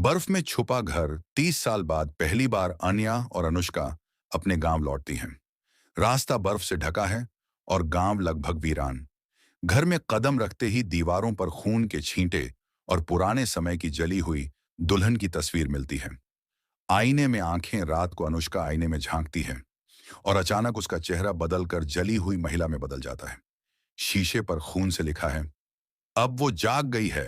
बर्फ में छुपा घर 30 साल बाद पहली बार अनया और अनुष्का अपने गांव लौटती हैं। रास्ता बर्फ से ढका है और गांव लगभग वीरान। घर में कदम रखते ही दीवारों पर खून के छींटे और पुराने समय की जली हुई दुल्हन की तस्वीर मिलती है। आईने में आंखें रात को अनुष्का आईने में झांकती है और अचानक उसका चेहरा बदलकर जली हुई महिला में बदल जाता है। शीशे पर खून से लिखा है, अब वो जाग गई है।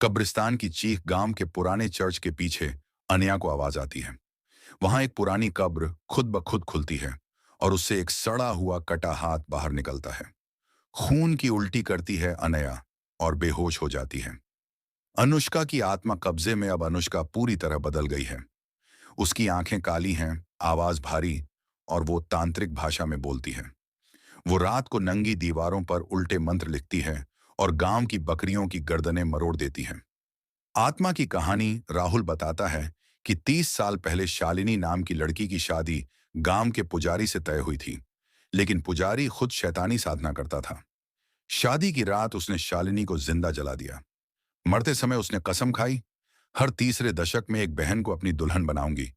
कब्रिस्तान की चीख गांव के पुराने चर्च के पीछे अनया को आवाज आती है। वहां एक पुरानी कब्र खुद ब खुद खुलती है और उससे एक सड़ा हुआ कटा हाथ बाहर निकलता है। खून की उल्टी करती है अनया और बेहोश हो जाती है। अनुष्का की आत्मा कब्जे में। अब अनुष्का पूरी तरह बदल गई है। उसकी आंखें काली हैं, आवाज भारी, और वो तांत्रिक भाषा में बोलती है। वो रात को नंगी दीवारों पर उल्टे मंत्र लिखती है और गांव की बकरियों की गर्दनें मरोड़ देती है। आत्मा की कहानी राहुल बताता है कि 30 साल पहले शालिनी नाम की लड़की की शादी गांव के पुजारी से तय हुई थी, लेकिन पुजारी खुद शैतानी साधना करता था। शादी की रात उसने शालिनी को जिंदा जला दिया। मरते समय उसने कसम खाई, हर तीसरे दशक में एक बहन को अपनी दुल्हन बनाऊंगी।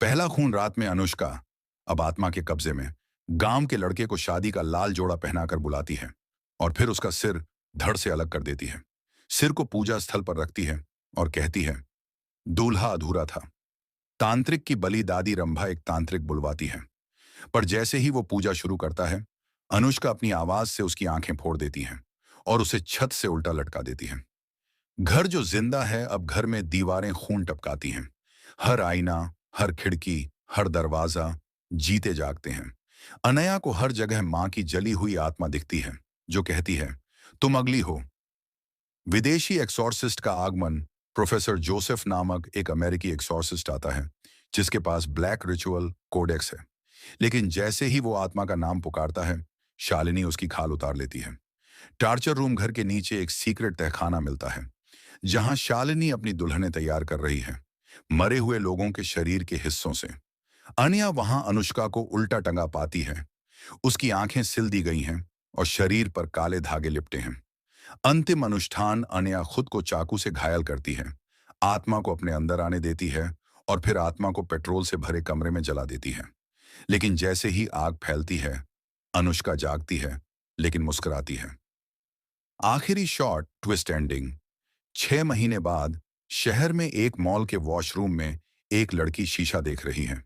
पहला खून रात में अनुष्का, अब आत्मा के कब्जे में, गांव के लड़के को शादी का लाल जोड़ा पहनाकर बुलाती है और फिर उसका सिर धड़ से अलग कर देती है। सिर को पूजा स्थल पर रखती है और कहती है, दूल्हा अधूरा था। तांत्रिक की बलि दादी रंभा एक तांत्रिक बुलवाती है, पर जैसे ही वो पूजा शुरू करता है, अनुष्का अपनी आवाज से उसकी आंखें फोड़ देती है और उसे छत से उल्टा लटका देती है। घर जो जिंदा है अब घर में दीवारें खून टपकाती हैं। हर आईना, हर खिड़की, हर दरवाजा जीते जागते हैं। अनया को हर जगह मां की जली हुई आत्मा दिखती है, जो कहती है, तुम अगली हो। विदेशी एक्सॉर्सिस्ट का आगमन। प्रोफेसर जोसेफ नामक एक अमेरिकी एक्सॉर्सिस्ट आता है, जिसके पास ब्लैक रिचुअल कोडेक्स है। लेकिन जैसे ही वो आत्मा का नाम पुकारता है, शालिनी उसकी खाल उतार लेती है। टार्चर रूम घर के नीचे एक सीक्रेट तहखाना मिलता है, जहां शालिनी अपनी दुल्हनें तैयार कर रही है, मरे हुए लोगों के शरीर के हिस्सों से। अनया वहां अनुष्का को उल्टा टंगा पाती है। उसकी आंखें सिल दी गई हैं और शरीर पर काले धागे लिपटे हैं। अंतिम अनुष्ठान, अनया खुद को चाकू से घायल करती है, आत्मा को अपने अंदर आने देती है और फिर आत्मा को पेट्रोल से भरे कमरे में जला देती है। लेकिन जैसे ही आग फैलती है, अनुष्का जागती है, लेकिन मुस्कुराती है। आखिरी शॉट ट्विस्ट एंडिंग। 6 महीने बाद शहर में एक मॉल के वॉशरूम में एक लड़की शीशा देख रही है।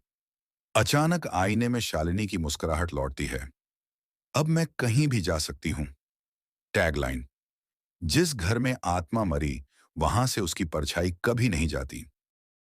अचानक आईने में शालिनी की मुस्कुराहट लौटती है। अब मैं कहीं भी जा सकती हूँ। टैगलाइन। जिस घर में आत्मा मरी, वहां से उसकी परछाई कभी नहीं जाती।